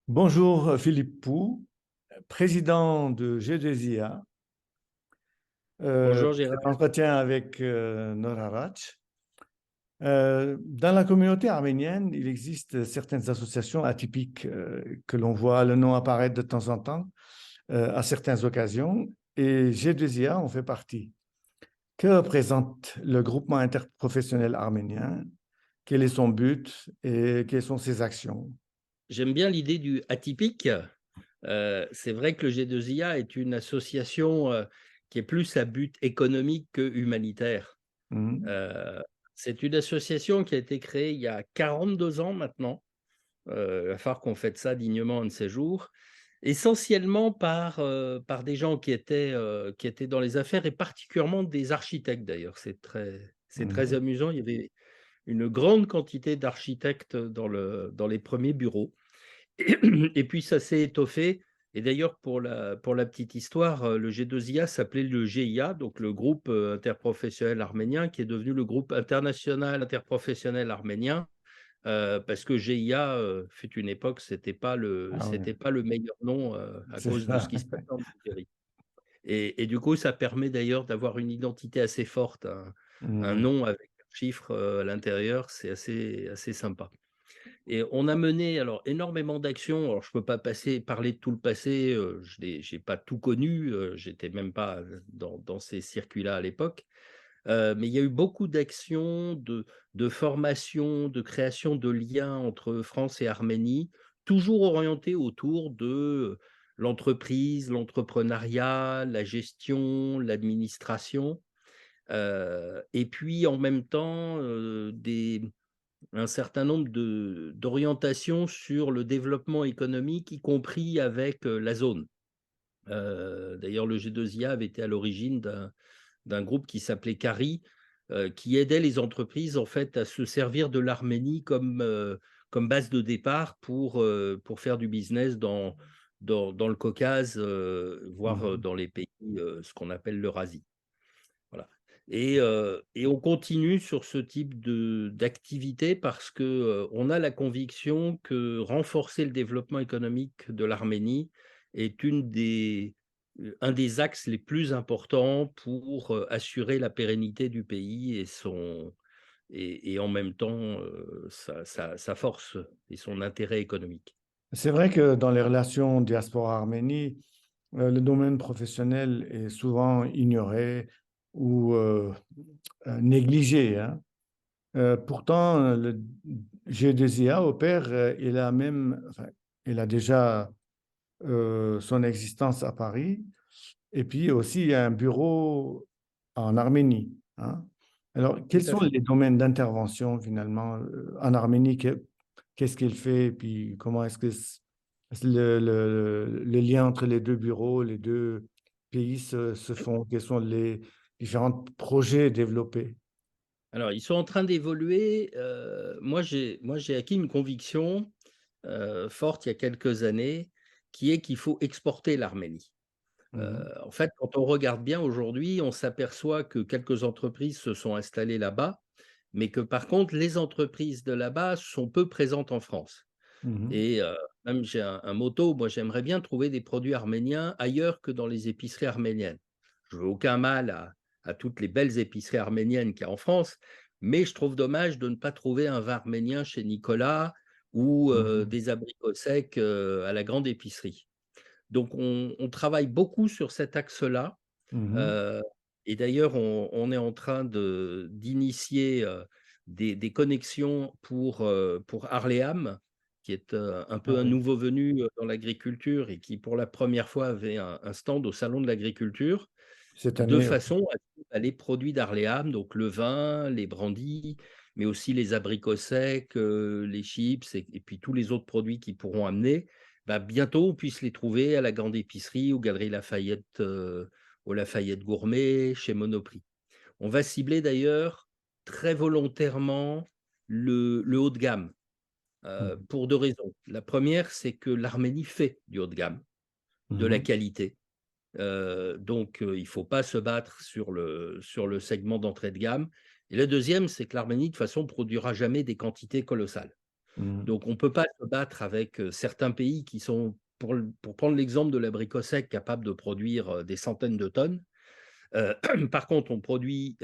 Bonjour Philippe Pou, président de G2IA. Bonjour Gérard. Cet entretien avec Nora Rach. Dans la communauté arménienne, il existe certaines associations atypiques que l'on voit le nom apparaître de temps en temps à certaines occasions, et G2IA en fait partie. Que représente le groupement interprofessionnel arménien? Quel est son but et quelles sont ses actions? J'aime bien l'idée du atypique. C'est vrai que le G2IA est une association qui est plus à but économique que humanitaire. Mhm. C'est une association qui a été créée il y a 42 ans maintenant. Il va falloir qu'on fête ça dignement un de ces jours. Essentiellement par des gens qui étaient dans les affaires et particulièrement des architectes d'ailleurs. C'est très Mhm. amusant. Il y avait une grande quantité d'architectes dans les premiers bureaux. Et puis ça s'est étoffé. Et d'ailleurs, pour la petite histoire, le G2IA s'appelait le GIA, donc le groupe interprofessionnel arménien, qui est devenu le groupe international interprofessionnel arménien, parce que GIA, fut une époque, c'était pas Ah oui, le meilleur nom à c'est cause de ce ça. qui se passait en Algérie. Et du coup, ça permet d'ailleurs d'avoir une identité assez forte, un Mhm. nom avec un chiffre à l'intérieur, c'est assez sympa. Et on a mené alors énormément d'actions. Alors je peux pas parler de tout le passé, j'ai pas tout connu, j'étais même pas dans ces circuits-là à l'époque. Mais il y a eu beaucoup d'actions de formation, de création de liens entre France et Arménie, toujours orientées autour de l'entreprise, l'entrepreneuriat, la gestion, l'administration, et puis en même temps, un certain nombre d'orientations sur le développement économique, y compris avec la zone. D'ailleurs, le G2IA avait été à l'origine d'un groupe qui s'appelait CARI, qui aidait les entreprises en fait à se servir de l'Arménie comme base de départ pour faire du business dans le Caucase, voire Mhm. dans les pays, ce qu'on appelle l'Eurasie. Voilà. Et on continue sur ce type d'activité parce que on a la conviction que renforcer le développement économique de l'Arménie est un des axes les plus importants pour assurer la pérennité du pays et en même temps sa force et son intérêt économique. C'est vrai que dans les relations diaspora-Arménie, le domaine professionnel est souvent ignoré ou négligé, hein. Pourtant, le G2IA opère, enfin, il a déjà son existence à Paris, et puis aussi il y a un bureau en Arménie, hein. Alors, Tout quels à sont fait. les domaines d'intervention finalement en Arménie? Qu'est-ce qu'il fait? Et puis comment est-ce que le lien entre les deux bureaux, les deux pays se font? Quels sont les différents projets développés? Alors, ils sont en train d'évoluer. Moi, j'ai acquis une conviction forte il y a quelques années, qui est qu'il faut exporter l'Arménie. Mhm. En fait, quand on regarde bien aujourd'hui, on s'aperçoit que quelques entreprises se sont installées là-bas, mais que par contre, les entreprises de là-bas sont peu présentes en France. Mhm. Et même j'ai un motto, moi j'aimerais bien trouver des produits arméniens ailleurs que dans les épiceries arméniennes. Je veux aucun mal à toutes les belles épiceries arméniennes qu'il y a en France, mais je trouve dommage de ne pas trouver un vin arménien chez Nicolas ou Mhm. des abricots secs à la grande épicerie. Donc on travaille beaucoup sur cet axe-là. Mhm. Heu et d'ailleurs on est en train d'initier des connexions pour Arleam, qui est un Ah peu un oui. nouveau venu dans l'agriculture et qui pour la première fois avait un stand au salon de l'agriculture, Cette de année, oui. façon à ce que, bah, les produits d'Arleam, donc le vin, les brandy, mais aussi les abricots secs, les chips et puis tous les autres produits qu'ils pourront amener, bah, bientôt on puisse les trouver à la grande épicerie, aux Galeries Lafayette, au Lafayette Gourmet, chez Monoprix. On va cibler d'ailleurs très volontairement le haut de gamme, Mhm. pour 2 raisons. La première, c'est que l'Arménie fait du haut de gamme, de la Mhm. qualité. Il ne faut pas se battre sur le segment d'entrée de gamme. Et la deuxième, c'est que l'Arménie, de toute façon, ne produira jamais des quantités colossales. Mhm. Donc, on ne peut pas se battre avec certains pays qui sont, pour prendre l'exemple de l'abricot sec, capables de produire des centaines de tonnes. Par contre, on produit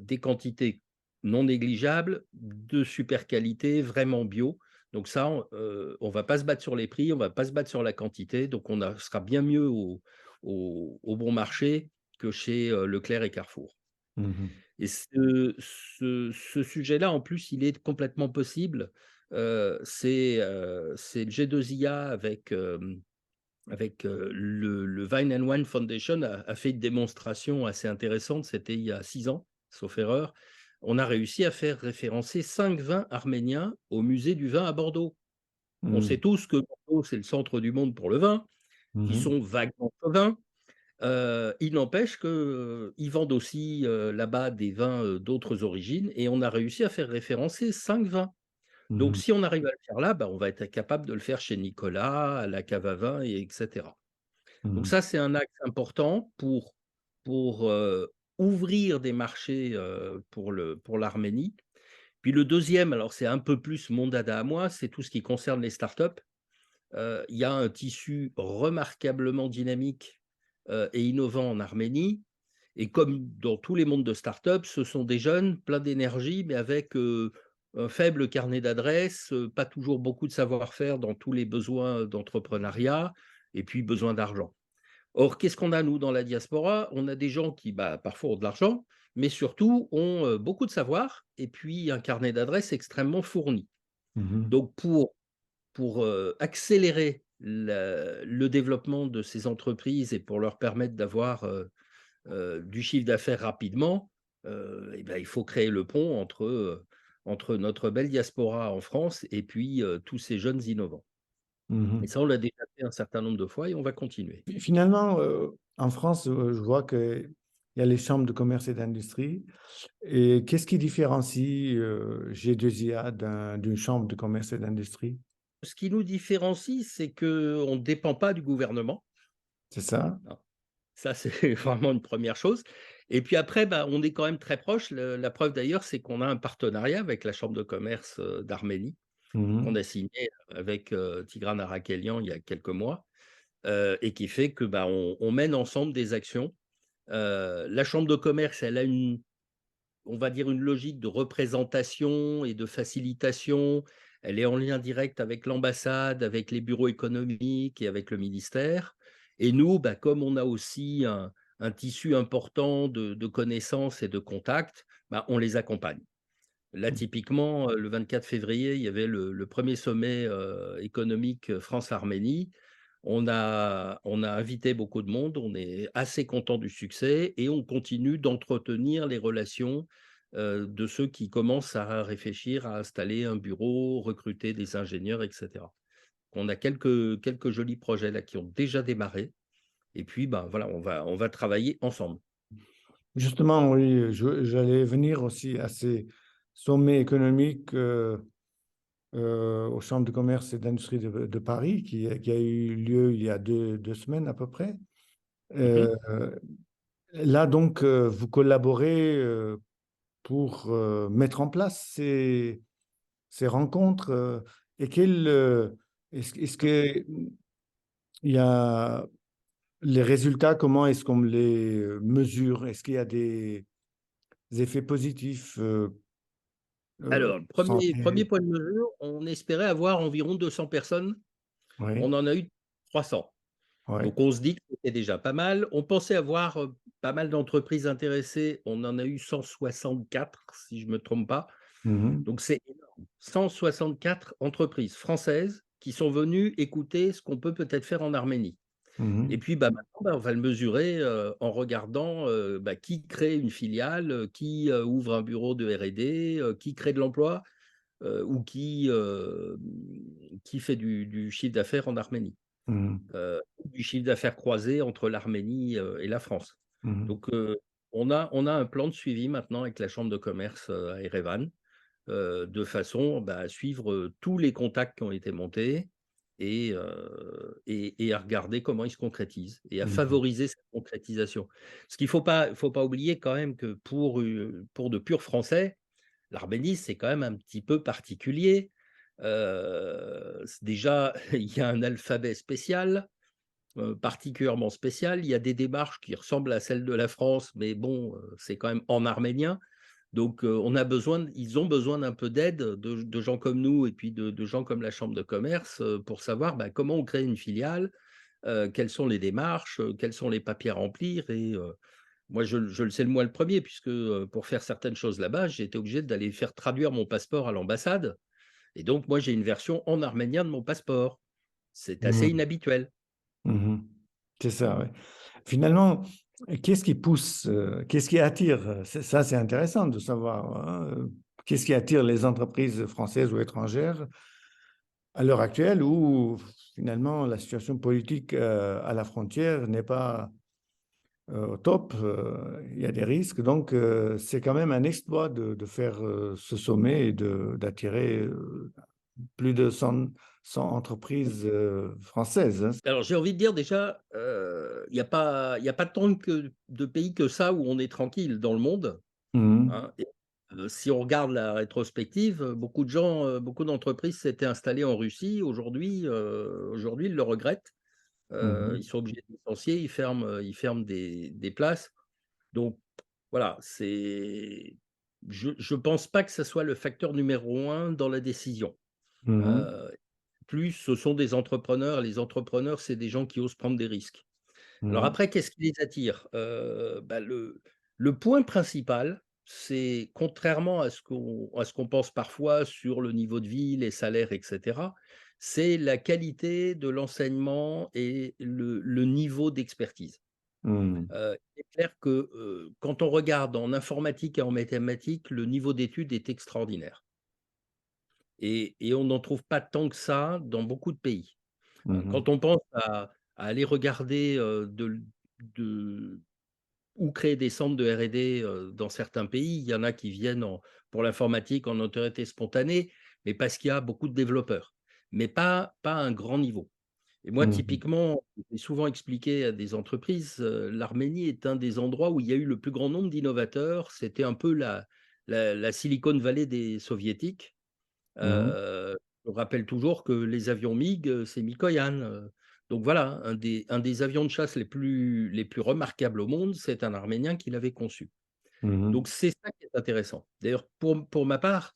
des quantités non négligeables, de super qualité, vraiment bio. Donc ça, on ne va pas se battre sur les prix, on ne va pas se battre sur la quantité. Donc sera bien mieux au bon marché que chez Leclerc et Carrefour. Mhm. Et ce sujet-là, en plus, il est complètement possible. C'est le G2IA avec le Vine and Wine Foundation a fait une démonstration assez intéressante, c'était il y a 6 ans, sauf erreur. On a réussi à faire référencer 5 vins arméniens au musée du vin à Bordeaux. On sait Mhm. tous que Bordeaux, c'est le centre du monde pour le vin, qui Mhm. sont vaguement chauvins. Il n'empêche qu'ils vendent aussi là-bas des vins d'autres origines et on a réussi à faire référencer 5 vins. Donc, Mhm. si on arrive à le faire là, on va être capable de le faire chez Nicolas, à la cave à vin, etc. Donc Mhm. ça, c'est un axe important pour ouvrir des marchés, pour l'Arménie. Puis le deuxième, alors c'est un peu plus mon dada à moi, c'est tout ce qui concerne les startups. Il y a un tissu remarquablement dynamique, et innovant en Arménie et comme dans tous les mondes de startups, ce sont des jeunes pleins d'énergie, mais avec, un faible carnet d'adresses, pas toujours beaucoup de savoir-faire dans tous les besoins d'entrepreneuriat et puis besoin d'argent. Or, qu'est-ce qu'on a nous dans la diaspora? On a des gens qui, parfois ont de l'argent, mais surtout ont, beaucoup de savoir et puis un carnet d'adresses extrêmement fourni. Mhm. Donc pour accélérer le développement de ces entreprises et pour leur permettre d'avoir, du chiffre d'affaires rapidement, il faut créer le pont entre notre belle diaspora en France et puis, tous ces jeunes innovants. Et Mhm. ça, on l'a déjà fait un certain nombre de fois et on va continuer. Finalement, en France, je vois qu'il y a les chambres de commerce et d'industrie. Et qu'est-ce qui différencie G2IA d'une chambre de commerce et d'industrie? Ce qui nous différencie, c'est qu'on ne dépend pas du gouvernement, C'est ça? hein. Ça, c'est vraiment une première chose et puis après, on est quand même très proche. La preuve d'ailleurs, c'est qu'on a un partenariat avec la chambre de commerce, d'Arménie, qu'on Mhm. a signé avec, Tigran Arakelian il y a quelques mois, et qui fait que, on mène ensemble des actions. La chambre de commerce, elle a on va dire une logique de représentation et de facilitation. Elle est en lien direct avec l'ambassade, avec les bureaux économiques et avec le ministère. Et nous, comme on a aussi un tissu important de connaissances et de contacts, on les accompagne. Là, typiquement, le 24 février, il y avait le premier sommet économique France-Arménie. On a invité beaucoup de monde, on est assez content du succès et on continue d'entretenir les relations de ceux qui commencent à réfléchir à installer un bureau, recruter des ingénieurs, etc. On a quelques jolis projets là qui ont déjà démarré et puis voilà, on va travailler ensemble. Justement, oui, j'allais venir aussi à ces sommets économiques aux chambres de commerce et d'industrie de Paris qui a eu lieu il y a deux semaines à peu près. Mhm. Euh, Là, donc, vous collaborez pour mettre en place ces rencontres et est-ce que il y a les résultats, comment est-ce qu'on les mesure? Est-ce qu'il y a des effets positifs Alors, le premier santé? point de mesure, on espérait avoir environ 200 personnes, Oui, on en a eu 300. oui. Donc on se dit que c'était déjà pas mal. On pensait avoir, pas mal d'entreprises intéressées, on en a eu 164 si je ne me trompe pas. Mhm, Donc c'est énorme. 164 entreprises françaises qui sont venues écouter ce qu'on peut peut-être faire en Arménie. Et mhm, puis, maintenant, on va le mesurer, en regardant, qui crée une filiale, qui, ouvre un bureau de R&D, qui crée de l'emploi, ou qui fait du chiffre d'affaires en Arménie. mhm, Du chiffre d'affaires croisé entre l'Arménie, et la France. mhm, Donc, on a un plan de suivi maintenant avec la chambre de commerce, à Erevan, de façon, à suivre, tous les contacts qui ont été montés et à regarder comment ils se concrétisent et à Mhm. favoriser cette concrétisation. Ce qu'il faut pas oublier quand même que pour de purs Français, l'Arménie, c'est quand même un petit peu particulier. Déjà, il y a un alphabet spécial, particulièrement spécial. Il y a des démarches qui ressemblent à celles de la France, mais bon, c'est quand même en arménien. Donc, ils ont besoin d'un peu d'aide de gens comme nous et puis de gens comme la chambre de commerce pour savoir bah, comment on crée une filiale, quelles sont les démarches, quels sont les papiers à remplir. Et moi, je le sais moi le premier, puisque pour faire certaines choses là-bas, j'ai été obligé d'aller faire traduire mon passeport à l'ambassade. Et donc, moi, j'ai une version en arménien de mon passeport. C'est assez Mhm. inhabituel. Mhm. C'est ça, ouais. Finalement, qu'est-ce qui pousse, qu'est-ce qui attire? Ça, c'est intéressant de savoir, hein, qu'est-ce qui attire les entreprises françaises ou étrangères à l'heure actuelle où finalement la situation politique à la frontière n'est pas au top, il y a des risques. Donc, c'est quand même un exploit de faire ce sommet et d'attirer plus de 100 entreprises françaises, hein. Alors, j'ai envie de dire déjà, il y a pas tant de pays que ça où on est tranquille dans le monde. Mhm. Hein. Et, si on regarde la rétrospective, beaucoup d'entreprises s'étaient installées en Russie. Aujourd'hui, ils le regrettent. Ils Mhm. sont obligés de licencier, ils ferment des places. Donc voilà, je pense pas que ça soit le facteur numéro un dans la décision. Mhm. Heu, Plus ce sont des entrepreneurs. Les entrepreneurs, c'est des gens qui osent prendre des risques. Alors Mhm. après, qu'est-ce qui les attire? Bah, le point principal, c'est contrairement à ce qu'on pense parfois sur le niveau de vie, les salaires et cetera, c'est la qualité de l'enseignement et le niveau d'expertise. Mhm. Il est clair que, quand on regarde en informatique et en mathématiques, le niveau d'études est extraordinaire et on n'en trouve pas tant que ça dans beaucoup de pays. Mhm. Quand on pense à aller regarder, de ou créer des centres de R&D, dans certains pays. Il y en a qui viennent pour l'informatique en autorité spontanée, mais parce qu'il y a beaucoup de développeurs, mais pas à un grand niveau. Et moi, Mhm. typiquement, j'ai souvent expliqué à des entreprises, l'Arménie est un des endroits où il y a eu le plus grand nombre d'innovateurs. C'était un peu la Silicon Valley des soviétiques. Mhm. Je me rappelle toujours que les avions MiG, c'est Mikoyan, donc voilà, un des avions de chasse les plus remarquables au monde, c'est un Arménien qui l'avait conçu. Donc Mhm. c'est ça qui est intéressant. D'ailleurs, pour ma part,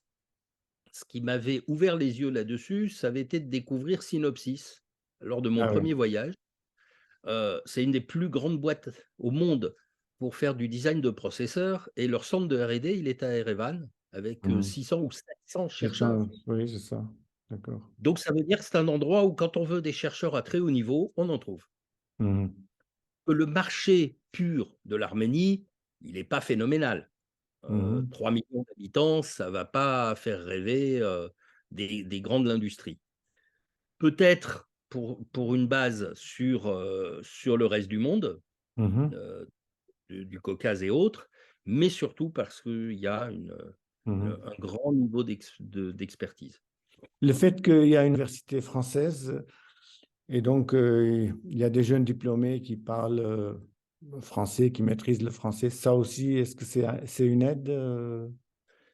ce qui m'avait ouvert les yeux là-dessus, ça avait été de découvrir Synopsys lors de mon Ah oui. premier voyage. C'est une des plus grandes boîtes au monde pour faire du design de processeurs et leur centre de R&D, il est à Erevan avec, Mhm. 600 ou 700 C'est ça, chercheurs. oui, c'est ça. D'accord. Donc ça veut dire que c'est un endroit où quand on veut des chercheurs à très haut niveau, on en trouve. Mhm. Que le marché pur de l'Arménie, il n'est pas phénoménal. Mhm. 3 000 000 d'habitants, ça ne va pas faire rêver, des grands de l'industrie. Peut-être pour une base sur le reste du monde, Mhm. heu, du Caucase et autres, mais surtout parce qu'il y a Mhm. un grand niveau d'expertise. Le fait qu'il y a une université française et donc il y a des jeunes diplômés qui parlent français, qui maîtrisent le français, ça aussi, est-ce que c'est une aide?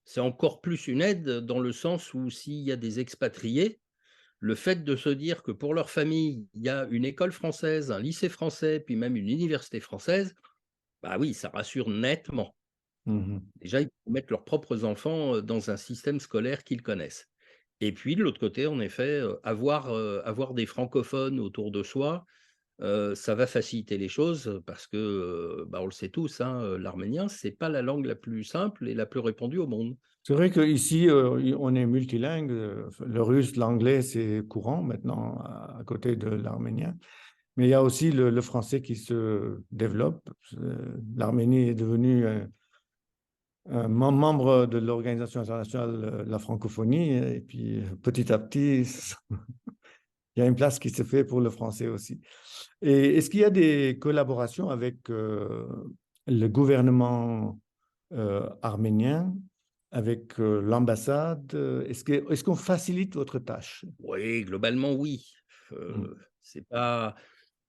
C'est encore plus une aide dans le sens où s'il y a des expatriés, le fait de se dire que pour leur famille, il y a une école française, un lycée français, puis même une université française, bah oui, ça rassure nettement. Mhm. Déjà, ils peuvent mettre leurs propres enfants, dans un système scolaire qu'ils connaissent. Et puis de l'autre côté, en effet, avoir des francophones autour de soi, ça va faciliter les choses parce que, bah, on le sait tous, hein, l'arménien, c'est pas la langue la plus simple et la plus répandue au monde. C'est vrai qu'ici, on est multilingue. Le russe, l'anglais, c'est courant maintenant à côté de l'arménien. Mais il y a aussi le français qui se développe. L'Arménie est devenue un membre de l'Organisation internationale de la francophonie. Et puis, petit à petit, il y a une place qui se fait pour le français aussi. Et est-ce qu'il y a des collaborations avec le gouvernement arménien, avec l'ambassade? Est-ce qu'on facilite votre tâche? Oui, globalement, oui. mm, C'est pas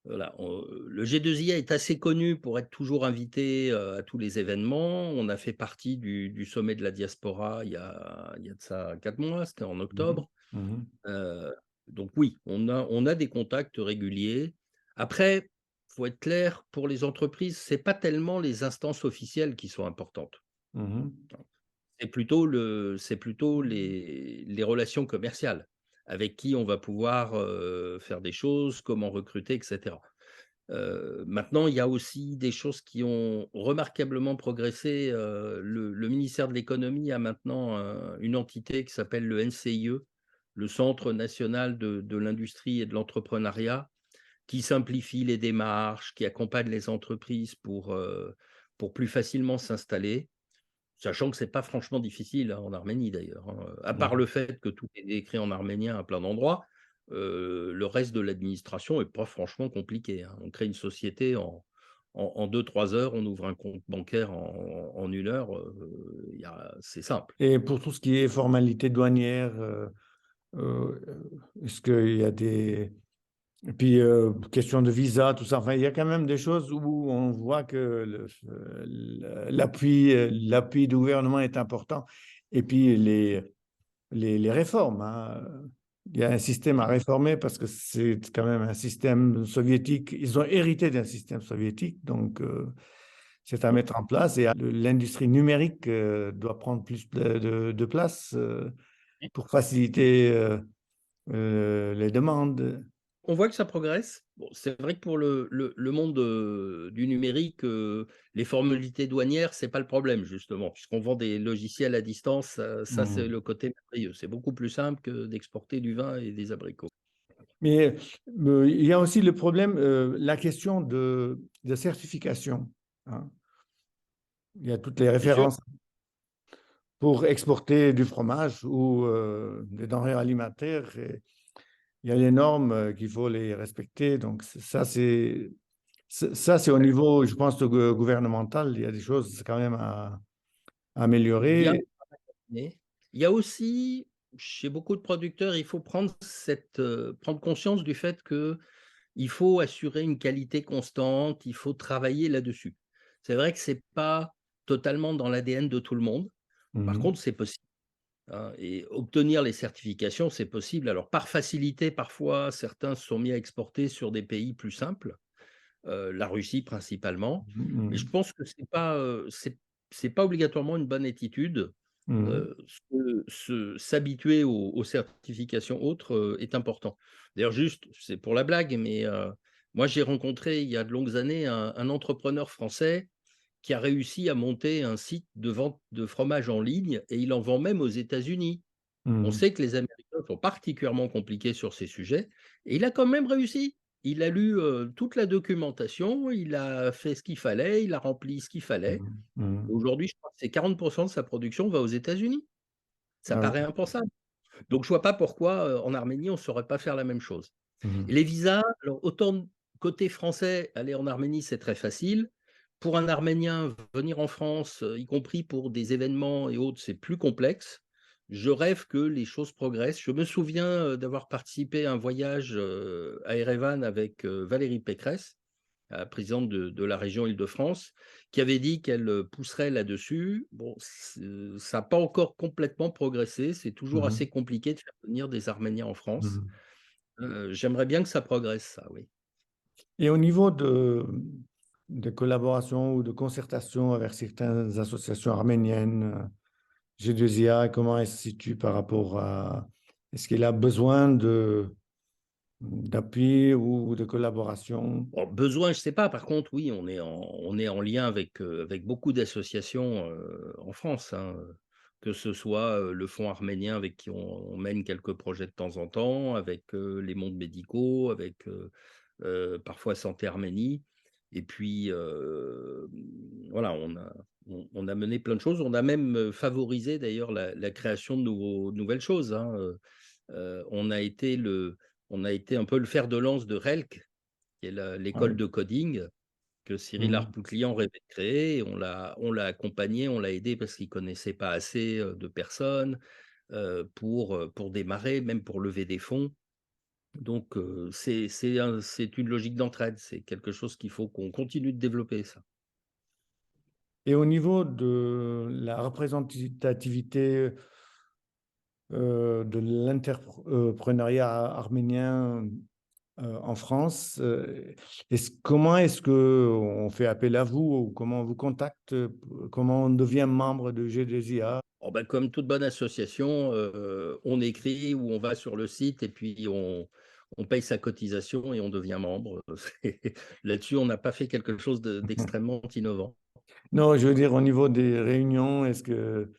voilà, le G2I est assez connu pour être toujours invité, à tous les événements. On a fait partie du sommet de la diaspora il y a de ça 4 mois, c'était en mhm, octobre. mhm, Heu, donc oui, on a des contacts réguliers. Après, faut être clair, pour les entreprises, c'est pas tellement les instances officielles qui sont importantes. mhm, C'est plutôt les relations commerciales, avec qui on va pouvoir, faire des choses, comment recruter et cetera. Maintenant, il y a aussi des choses qui ont remarquablement progressé, le ministère de l'économie a maintenant, une entité qui s'appelle le NCIE, le Centre national de l'industrie et de l'entrepreneuriat, qui simplifie les démarches, qui accompagne les entreprises pour plus facilement s'installer. Sachant que c'est pas franchement difficile, hein, en Arménie d'ailleurs, hein, à part mhm. le fait que tout est écrit en arménien à plein d'endroits, le reste de l'administration est pas franchement compliqué, hein. On crée une société en 2-3 heures, on ouvre un compte bancaire en 1 heure, c'est simple. Et pour tout ce qui est formalité douanière, euh, est-ce qu'il y a des... Et puis, question de visa, tout ça, enfin, il y a quand même des choses où on voit que l'appui du gouvernement est important. Et puis, les réformes, hein. Il y a un système à réformer parce que c'est quand même un système soviétique. Ils ont hérité d'un système soviétique, donc c'est à mettre en place. Et l'industrie numérique doit prendre plus de place pour faciliter les demandes. On voit que ça progresse. Bon, c'est vrai que pour le monde, du numérique, les formalités douanières, c'est pas le problème justement, puisqu'on vend des logiciels à distance, ça c'est Hmm. le côté merveilleux. C'est beaucoup plus simple que d'exporter du vin et des abricots. Mais il y a aussi le problème, la question de certification, hein. Il y a toutes les C'est sûr. références pour exporter du fromage ou des denrées alimentaires. Et il y a les normes qu'il faut les respecter. Donc ça, c'est au niveau, je pense, gouvernemental. Il y a des choses quand même à Bien, améliorer. mais il y a aussi, chez beaucoup de producteurs, il faut prendre conscience du fait que il faut assurer une qualité constante, il faut travailler là-dessus. C'est vrai que c'est pas totalement dans l'ADN de tout le monde. Par Mhm. contre, c'est possible. Hein, et obtenir les certifications, c'est possible. Alors, par facilité, parfois, certains se sont mis à exporter sur des pays plus simples, la Russie principalement. Mais je Mhm. pense que c'est pas obligatoirement une bonne attitude. Mhm. S'habituer aux certifications autres est important. D'ailleurs, juste, c'est pour la blague, mais moi, j'ai rencontré il y a de longues années un entrepreneur français qui a réussi à monter un site de vente de fromage en ligne et il en vend même aux États-Unis. On Mhm. sait que les Américains sont particulièrement compliqués sur ces sujets et il a quand même réussi. Il a lu, toute la documentation, il a fait ce qu'il fallait, il a rempli ce qu'il fallait. Mhm. Mhm. Aujourd'hui, je crois que c'est 40 de sa production va aux États-Unis. Ça Ah oui. paraît impensable. Donc je vois pas pourquoi, en Arménie, on ne saurait pas faire la même chose. Et Mhm. les visas, alors autant côté français, aller en Arménie, c'est très facile. Pour un Arménien, venir en France, y compris pour des événements et autres, c'est plus complexe. Je rêve que les choses progressent. Je me souviens, d'avoir participé à un voyage, à Erevan avec, Valérie Pécresse, la présidente de la région Île-de-France, qui avait dit qu'elle, pousserait là-dessus. Bon, ça n'a pas encore complètement progressé. C'est toujours Mhm. assez compliqué de faire venir des Arméniens en France. Mhm. J'aimerais bien que ça progresse, ça, oui. Et au niveau de collaboration ou de concertation avec certaines associations arméniennes, G2IA, comment elle se situe par rapport à... Est-ce qu'il a besoin d'appui ou de collaboration? Bon, besoin, je ne sais pas. Par contre, oui, on est en lien avec beaucoup d'associations en France, hein, que ce soit le Fonds arménien avec qui on mène quelques projets de temps en temps, avec les mondes médicaux, avec parfois Santé Arménie. Et puis, voilà, on a mené plein de choses. On a même favorisé d'ailleurs la création de nouvelles choses, hein. On a été on a été un peu le fer de lance de RELC, qui est Ah l'école oui. de coding que Cyril Mhm. Harpoutlian rêvait de créer. Et on l'a accompagné, on l'a aidé parce qu'il ne connaissait pas assez de personnes pour démarrer, même pour lever des fonds. Donc, c'est une logique d'entraide, c'est quelque chose qu'il faut qu'on continue de développer ça. Et au niveau de la représentativité de l'entrepreneuriat arménien en France, comment est-ce qu'on fait appel à vous ou comment on vous contacte, comment on devient membre de G2IA? Oh bah, comme toute bonne association, on écrit ou on va sur le site et puis on paye sa cotisation et on devient membre. Là-dessus, on n'a pas fait quelque chose d'extrêmement innovant. Non, je veux dire au niveau des réunions, est-ce que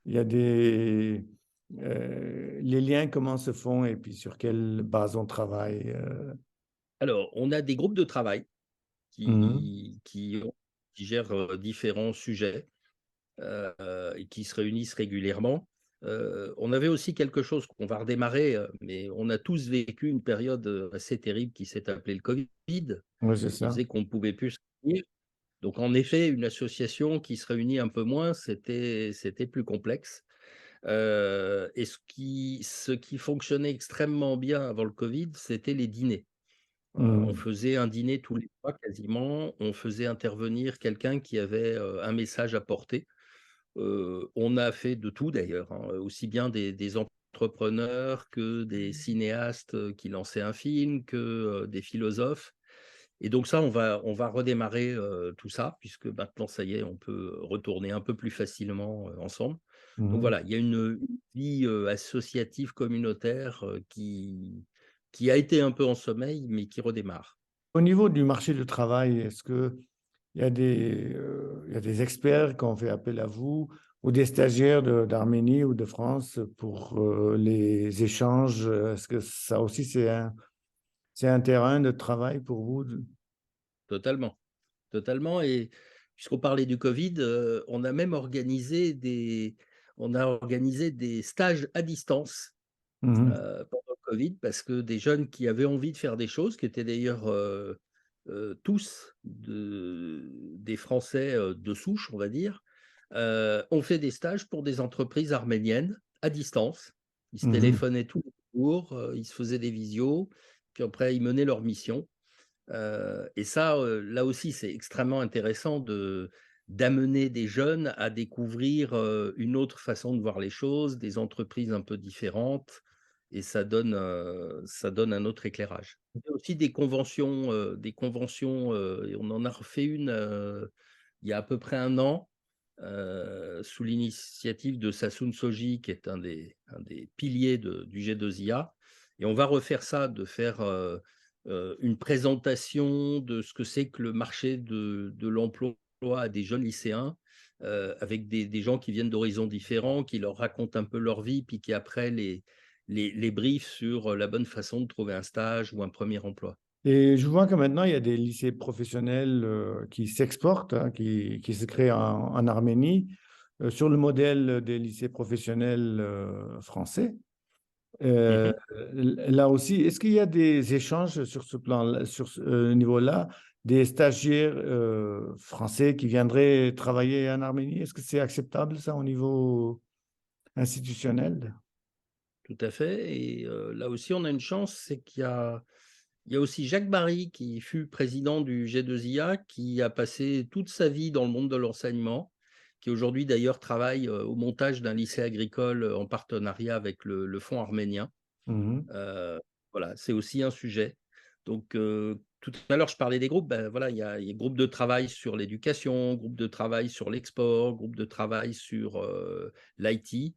il y a des les liens comment se font et puis sur quelle base on travaille? Alors, on a des groupes de travail Mhm. qui gèrent, différents sujets, et qui se réunissent régulièrement. On avait aussi quelque chose qu'on va redémarrer, mais on a tous vécu une période, assez terrible qui s'est appelée le covid, Oui, c'est qui ça. faisait qu'on ne pouvait plus se réunir. Donc en effet, une association qui se réunit un peu moins, c'était plus complexe. Et ce qui fonctionnait extrêmement bien avant le covid, c'était les dîners. On Mhm. faisait un dîner tous les mois quasiment, on faisait intervenir quelqu'un qui avait, un message à porter. On a fait de tout d'ailleurs, hein, aussi bien des entrepreneurs que des cinéastes, qui lançaient un film, que, des philosophes. Et donc ça, on va redémarrer, tout ça puisque maintenant ça y est, on peut retourner un peu plus facilement, ensemble. Donc Mhm. voilà, il y a une vie, associative communautaire, qui a été un peu en sommeil, mais qui redémarre. Au niveau du marché du travail, est-ce que il y a des experts qui ont fait appel à vous ou des stagiaires d'Arménie ou de France pour les échanges? Est-ce que ça aussi, c'est un terrain de travail pour vous? Totalement, totalement. Et puisqu'on parlait du covid, on a organisé des stages à distance, Mhm. pendant le covid, parce que des jeunes qui avaient envie de faire des choses, qui étaient d'ailleurs, tous des Français, de souche, on va dire, ont fait des stages pour des entreprises arméniennes à distance. Ils se Mhm. téléphonaient tous les jours, ils se faisaient des visios, puis après ils menaient leur mission. Et ça, là aussi, c'est extrêmement intéressant d'amener des jeunes à découvrir, une autre façon de voir les choses, des entreprises un peu différentes, et ça donne un autre éclairage. Il y a aussi des conventions, et on en a refait une, il y a à peu près un an, sous l'initiative de Sassoon Soji, qui est un des piliers du G2IA, et on va refaire ça, de faire, une présentation de ce que c'est que le marché de l'emploi à des jeunes lycéens, avec des gens qui viennent d'horizons différents, qui leur racontent un peu leur vie, puis qui après les briefent sur la bonne façon de trouver un stage ou un premier emploi. Et je vois que maintenant, il y a des lycées professionnels qui s'exportent, hein, qui se créent en Arménie, sur le modèle des lycées professionnels français. Euh, Mmh. Là aussi, est-ce qu'il y a des échanges sur ce plan, sur ce niveau-là, des stagiaires français qui viendraient travailler en Arménie? Est-ce que c'est acceptable ça au niveau institutionnel? Tout à fait. Et là aussi, on a une chance, c'est qu'il y a aussi Jacques Barry, qui fut président du G2IA, qui a passé toute sa vie dans le monde de l'enseignement, qui aujourd'hui d'ailleurs travaille, au montage d'un lycée agricole, en partenariat avec le fonds arménien. Mhm, Voilà, c'est aussi un sujet. Donc, tout à l'heure, je parlais des groupes. Ben, voilà, il y a groupe de travail sur l'éducation, groupe de travail sur l'export, groupe de travail sur, l'IT.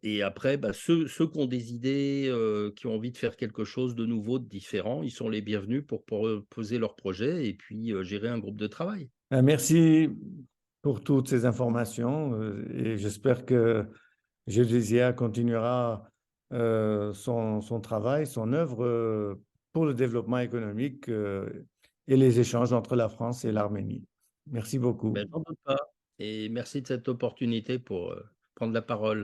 Et après, bah, ceux qui ont des idées, qui ont envie de faire quelque chose de nouveau, de différent, ils sont les bienvenus pour poser leurs projets et puis, gérer un groupe de travail. Merci pour toutes ces informations et j'espère que GDZIA continuera son travail, son œuvre pour le développement économique et les échanges entre la France et l'Arménie. Merci beaucoup. Ben, j'en doute pas, et merci de cette opportunité pour, prendre la parole.